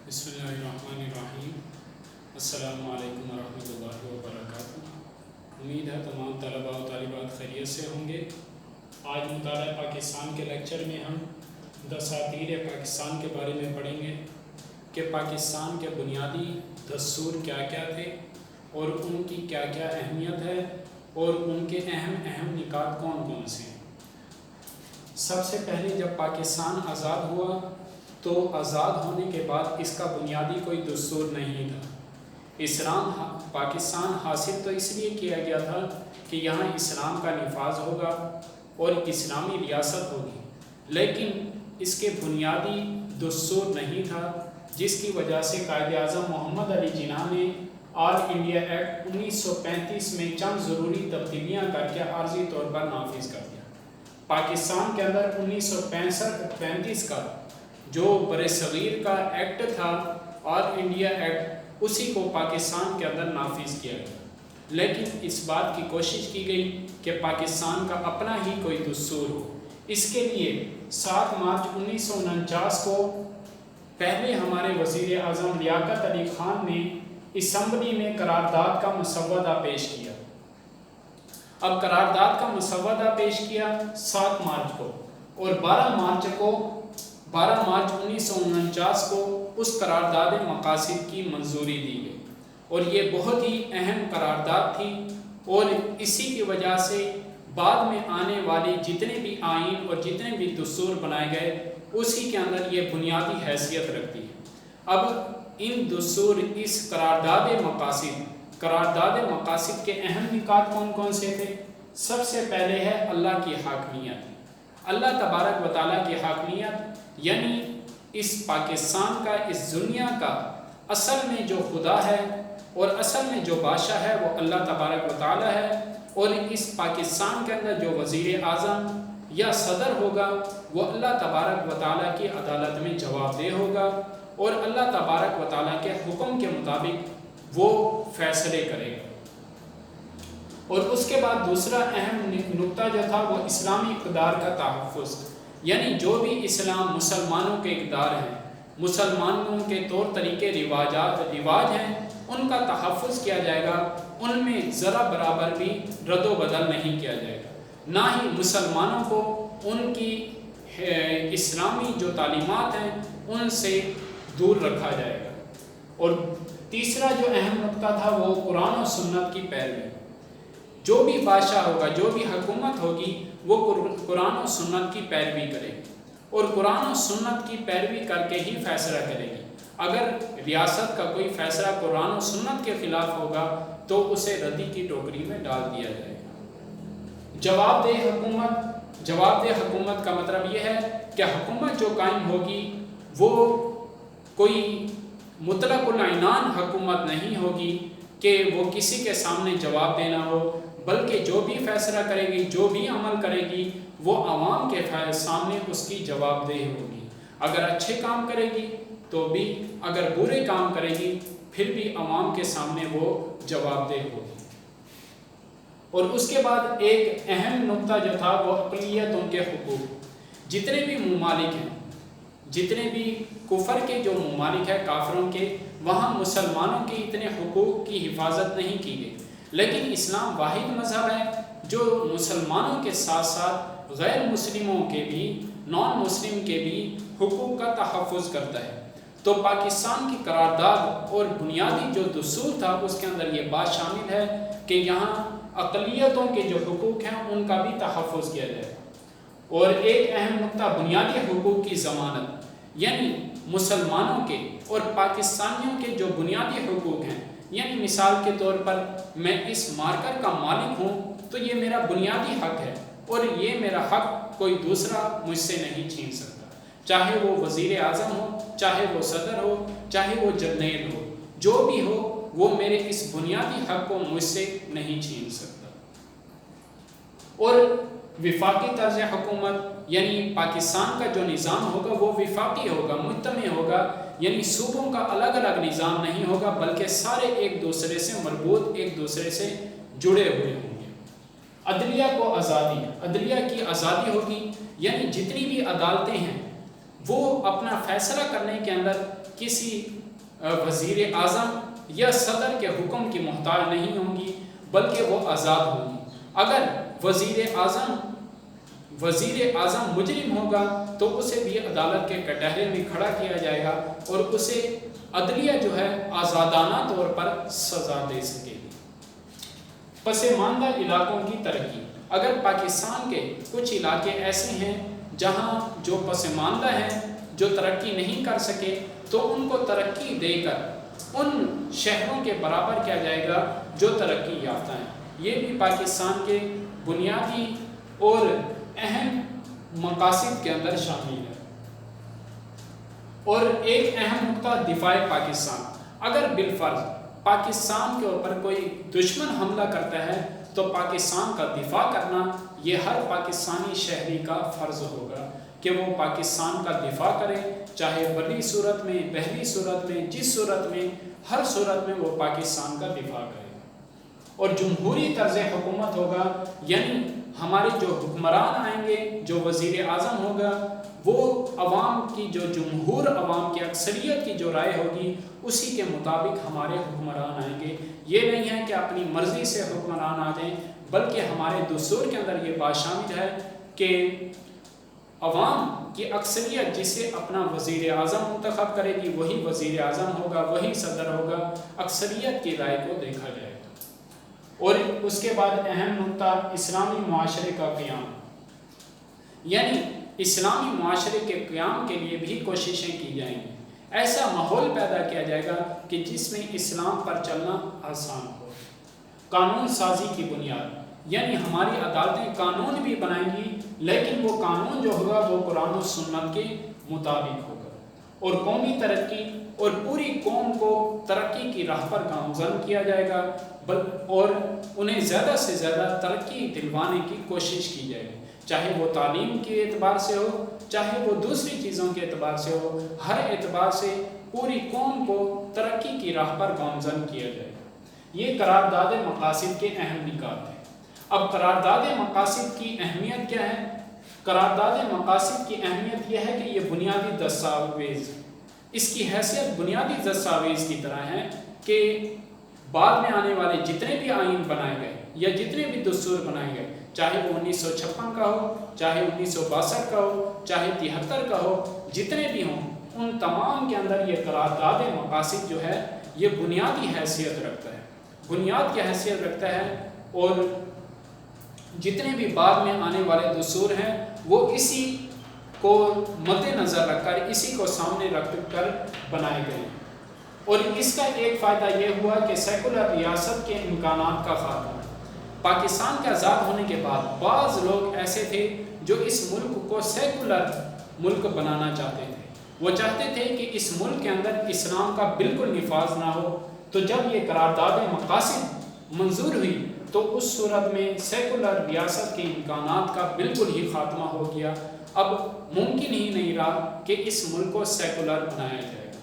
بسم اللہ الرحمن الرحیم۔ السلام علیکم ورحمۃ اللہ وبرکاتہ۔ امید ہے تمام طلباء و طالبات خیریت سے ہوں گے۔ آج مطالعہ پاکستان کے لیکچر میں ہم دساتیر پاکستان کے بارے میں پڑھیں گے کہ پاکستان کے بنیادی دستور کیا کیا تھے اور ان کی کیا کیا اہمیت ہے اور ان کے اہم نکات کون کون سے ہیں۔ سب سے پہلے جب پاکستان آزاد ہوا تو آزاد ہونے کے بعد اس کا بنیادی کوئی دستور نہیں تھا۔ اسلام پاکستان حاصل تو اس لیے کیا گیا تھا کہ یہاں اسلام کا نفاذ ہوگا اور اسلامی ریاست ہوگی، لیکن اس کے بنیادی دستور نہیں تھا، جس کی وجہ سے قائد اعظم محمد علی جناح نے آل انڈیا ایکٹ 1935 میں چند ضروری تبدیلیاں کر کے عارضی طور پر نافذ کر دیا۔ پاکستان کے اندر 1935 کا جو برصغیر کا ایکٹ تھا، آل انڈیا ایکٹ، اسی کو پاکستان کے اندر نافذ کیا گیا، لیکن اس بات کی کوشش کی گئی کہ پاکستان کا اپنا ہی کوئی دستور ہو۔ اس کے لیے 7 مارچ 1949 کو پہلے ہمارے وزیر اعظم لیاقت علی خان نے اسمبلی میں قرارداد کا مسودہ پیش کیا۔ اب قرارداد کا مسودہ پیش کیا 7 مارچ کو، اور 12 مارچ 1949 کو اس قرارداد مقاصد کی منظوری دی گئی، اور یہ بہت ہی اہم قرارداد تھی، اور اسی کی وجہ سے بعد میں آنے والے جتنے بھی آئین اور جتنے بھی دستور بنائے گئے اسی کے اندر یہ بنیادی حیثیت رکھتی ہے۔ اب ان دستور اس قرارداد مقاصد کے اہم نکات کون کون سے تھے؟ سب سے پہلے ہے اللہ کی حاکمیت۔ اللہ تبارک و تعالیٰ کی حاکمیت، یعنی اس پاکستان کا، اس دنیا کا اصل میں جو خدا ہے اور اصل میں جو بادشاہ ہے وہ اللہ تبارک و تعالیٰ ہے، اور اس پاکستان کے اندر جو وزیر اعظم یا صدر ہوگا وہ اللہ تبارک و تعالیٰ کی عدالت میں جواب دہ ہوگا، اور اللہ تبارک و تعالیٰ کے حکم کے مطابق وہ فیصلے کرے گا۔ اور اس کے بعد دوسرا اہم نقطہ جو تھا وہ اسلامی اقدار کا تحفظ، یعنی جو بھی اسلام مسلمانوں کے اقدار ہیں، مسلمانوں کے طور طریقے رواج ہیں، ان کا تحفظ کیا جائے گا، ان میں ذرا برابر بھی رد و بدل نہیں کیا جائے گا، نہ ہی مسلمانوں کو ان کی اسلامی جو تعلیمات ہیں ان سے دور رکھا جائے گا۔ اور تیسرا جو اہم نقطہ تھا وہ قرآن و سنت کی پیروی۔ جو بھی بادشاہ ہوگا، جو بھی حکومت ہوگی، وہ قرآن و سنت کی پیروی کرے گی، اور قرآن و سنت کی پیروی کر کے ہی فیصلہ کرے گی۔ اگر ریاست کا کوئی فیصلہ قرآن و سنت کے خلاف ہوگا تو اسے ردی کی ٹوکری میں ڈال دیا جائے گا۔ جواب دہ حکومت کا مطلب یہ ہے کہ حکومت جو قائم ہوگی وہ کوئی مطلق العنان حکومت نہیں ہوگی کہ وہ کسی کے سامنے جواب دینا ہو، بلکہ جو بھی فیصلہ کرے گی، جو بھی عمل کرے گی، وہ عوام کے سامنے اس کی جواب دہ ہوگی۔ اگر اچھے کام کرے گی تو بھی، اگر برے کام کرے گی پھر بھی عوام کے سامنے وہ جواب دہ ہوگی۔ اور اس کے بعد ایک اہم نقطہ جو تھا وہ اقلیتوں کے حقوق۔ جتنے بھی ممالک ہیں، جتنے بھی کفر کے جو ممالک ہیں، کافروں کے، وہاں مسلمانوں کے اتنے حقوق کی حفاظت نہیں کی گئی، لیکن اسلام واحد مذہب ہے جو مسلمانوں کے ساتھ ساتھ غیر مسلموں کے بھی، نان مسلم کے بھی حقوق کا تحفظ کرتا ہے۔ تو پاکستان کی قرارداد اور بنیادی جو دستور تھا اس کے اندر یہ بات شامل ہے کہ یہاں اقلیتوں کے جو حقوق ہیں ان کا بھی تحفظ کیا جائے۔ اور ایک اہم نقطہ بنیادی حقوق کی ضمانت، یعنی مسلمانوں کے اور پاکستانیوں کے جو بنیادی حقوق ہیں، یعنی مثال کے طور پر میں اس مارکر کا مالک ہوں تو یہ میرا بنیادی حق ہے، اور یہ میرا حق کوئی دوسرا مجھ سے نہیں چھین سکتا، چاہے وہ وزیر اعظم ہو، چاہے وہ صدر ہو، چاہے وہ جرنیل ہو، جو بھی ہو وہ میرے اس بنیادی حق کو مجھ سے نہیں چھین سکتا۔ اور وفاقی طرز حکومت، یعنی پاکستان کا جو نظام ہوگا وہ وفاقی ہوگا، مجتمع ہوگا، یعنی صوبوں کا الگ الگ نظام نہیں ہوگا، بلکہ سارے ایک دوسرے سے مربوط، ایک دوسرے سے جڑے ہوئے ہوں گے۔ عدلیہ کی آزادی ہوگی، یعنی جتنی بھی عدالتیں ہیں وہ اپنا فیصلہ کرنے کے اندر کسی وزیر اعظم یا صدر کے حکم کی محتاج نہیں ہوں گی، بلکہ وہ آزاد ہوں گی۔ اگر وزیر اعظم مجرم ہوگا تو اسے بھی عدالت کے کٹہرے میں کھڑا کیا جائے گا اور اسے عدلیہ جو ہے آزادانہ طور پر سزا دے سکے گی۔ پسماندہ علاقوں کی ترقی، اگر پاکستان کے کچھ علاقے ایسے ہیں جہاں جو پسماندہ ہیں، جو ترقی نہیں کر سکے، تو ان کو ترقی دے کر ان شہروں کے برابر کیا جائے گا جو ترقی یافتہ ہیں۔ یہ بھی پاکستان کے بنیادی اور اہم مقاصد کے اندر شامل ہے۔ اور ایک اہم نقطہ دفاع پاکستان، اگر بالفرض پاکستان کے اوپر کوئی دشمن حملہ کرتا ہے تو پاکستان کا دفاع کرنا یہ ہر پاکستانی شہری کا فرض ہوگا کہ وہ پاکستان کا دفاع کرے، چاہے بڑی صورت میں، بحری صورت میں، جس صورت میں، ہر صورت میں وہ پاکستان کا دفاع کرے۔ اور جمہوری طرز حکومت ہوگا، یعنی ہمارے جو حکمران آئیں گے، جو وزیر اعظم ہوگا، وہ عوام کی جو جمہور عوام کی اکثریت کی جو رائے ہوگی اسی کے مطابق ہمارے حکمران آئیں گے۔ یہ نہیں ہے کہ اپنی مرضی سے حکمران آ جائیں، بلکہ ہمارے دستور کے اندر یہ بات شامل ہے کہ عوام کی اکثریت جسے اپنا وزیر اعظم منتخب کرے گی وہی وزیر اعظم ہوگا، وہی صدر ہوگا، اکثریت کی رائے کو دیکھا جائے گا۔ اور اس کے بعد اہم نقطہ اسلامی معاشرے کا قیام، یعنی اسلامی معاشرے کے قیام کے لیے بھی کوششیں کی جائیں گی۔ ایسا ماحول پیدا کیا جائے گا کہ جس میں اسلام پر چلنا آسان ہو۔ قانون سازی کی بنیاد، یعنی ہماری عدالتیں قانون بھی بنائیں گی، لیکن وہ قانون جو ہوگا وہ قرآن و سنت کے مطابق ہوگا۔ اور قومی ترقی، اور پوری قوم کو ترقی کی راہ پر گامزن کیا جائے گا، اور انہیں زیادہ سے زیادہ ترقی دلوانے کی کوشش کی جائے گی، چاہے وہ تعلیم کے اعتبار سے ہو، چاہے وہ دوسری چیزوں کے اعتبار سے ہو، ہر اعتبار سے پوری قوم کو ترقی کی راہ پر گامزن کیا جائے گا۔ یہ قرارداد مقاصد کے اہم نکات ہیں۔ اب قرارداد مقاصد کی اہمیت کیا ہے؟ قرارداد مقاصد کی اہمیت یہ ہے کہ یہ بنیادی دستاویز، اس کی حیثیت بنیادی دستاویز کی طرح ہے کہ بعد میں آنے والے جتنے بھی آئین بنائے گئے یا جتنے بھی دستور بنائے گئے، چاہے وہ 1956 کا ہو، چاہے 1962 کا ہو، چاہے 73 کا ہو، جتنے بھی ہوں، ان تمام کے اندر یہ قرارداد مقاصد جو ہے یہ بنیادی حیثیت رکھتا ہے، بنیاد کی حیثیت رکھتا ہے۔ اور جتنے بھی بعد میں آنے والے دستور ہیں وہ اسی کو مد نظر رکھ کر، اسی کو سامنے رکھ کر بنائے گئے ہیں۔ اور اس کا ایک فائدہ یہ ہوا کہ سیکولر ریاست کے امکانات کا خاتمہ۔ پاکستان کے آزاد ہونے کے بعد بعض لوگ ایسے تھے جو اس ملک کو سیکولر ملک بنانا چاہتے تھے، وہ چاہتے تھے کہ اس ملک کے اندر اسلام کا بالکل نفاذ نہ ہو۔ تو جب یہ قرارداد مقاصد منظور ہوئی تو اس صورت میں سیکولر ریاست کے امکانات کا بالکل ہی خاتمہ ہو گیا۔ اب ممکن ہی نہیں رہا کہ اس ملک کو سیکولر بنایا جائے گا۔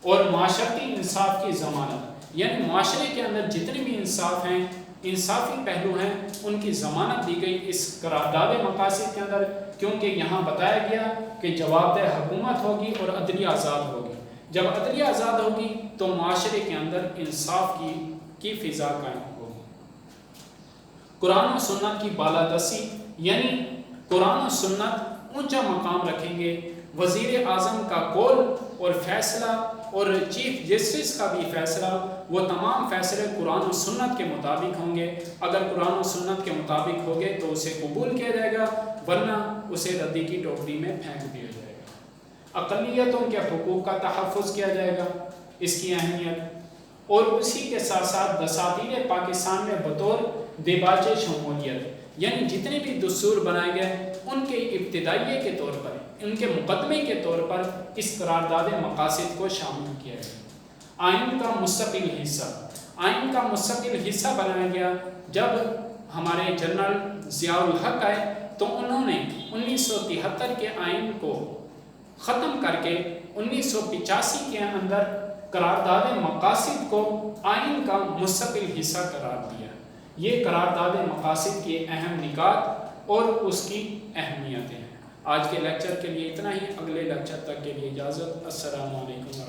اور معاشرتی انصاف کی ضمانت، یعنی معاشرے کے اندر جتنے بھی انصاف ہیں، انصافی پہلو ہیں، ان کی ضمانت دی گئی اس قرارداد مقاصد کے اندر، کیونکہ یہاں بتایا گیا کہ جواب دہ حکومت ہوگی اور عدلیہ آزاد ہوگی۔ جب عدلیہ آزاد ہوگی تو معاشرے کے اندر انصاف کی فضا قائم ہوگی۔ قرآن و سنت کی بالادستی، یعنی قرآن و سنت اونچا مقام رکھیں گے۔ وزیر اعظم کا قول اور فیصلہ اور چیف جسٹس کا بھی فیصلہ، وہ تمام فیصلے قرآن و سنت کے مطابق ہوں گے۔ اگر قرآن و سنت کے مطابق ہوگے تو اسے قبول کیا جائے گا، ورنہ اسے ردی کی ٹوکری میں پھینک دیا جائے گا۔ اقلیتوں کے حقوق کا تحفظ کیا جائے گا، اس کی اہمیت۔ اور اسی کے ساتھ ساتھ دساتیر پاکستان میں بطور دیباچ شمولیت، یعنی جتنے بھی دستور بنائے گئے ان کے ابتدائیے کے طور پر، ان کے مقدمے کے طور پر اس قرارداد مقاصد کو شامل کیا گیا۔ آئین کا مستقل حصہ، آئین کا مستقل حصہ بنایا گیا۔ جب ہمارے جنرل ضیاء الحق آئے تو انہوں نے 1973 کے آئین کو ختم کر کے 1985 کے اندر قرارداد مقاصد کو آئین کا مستقل حصہ قرار دیا۔ یہ قرارداد مقاصد کے اہم نکات اور اس کی اہمیتیں ہیں۔ آج کے لیکچر کے لیے اتنا ہی، اگلے لیکچر تک کے لیے اجازت۔ السلام علیکم۔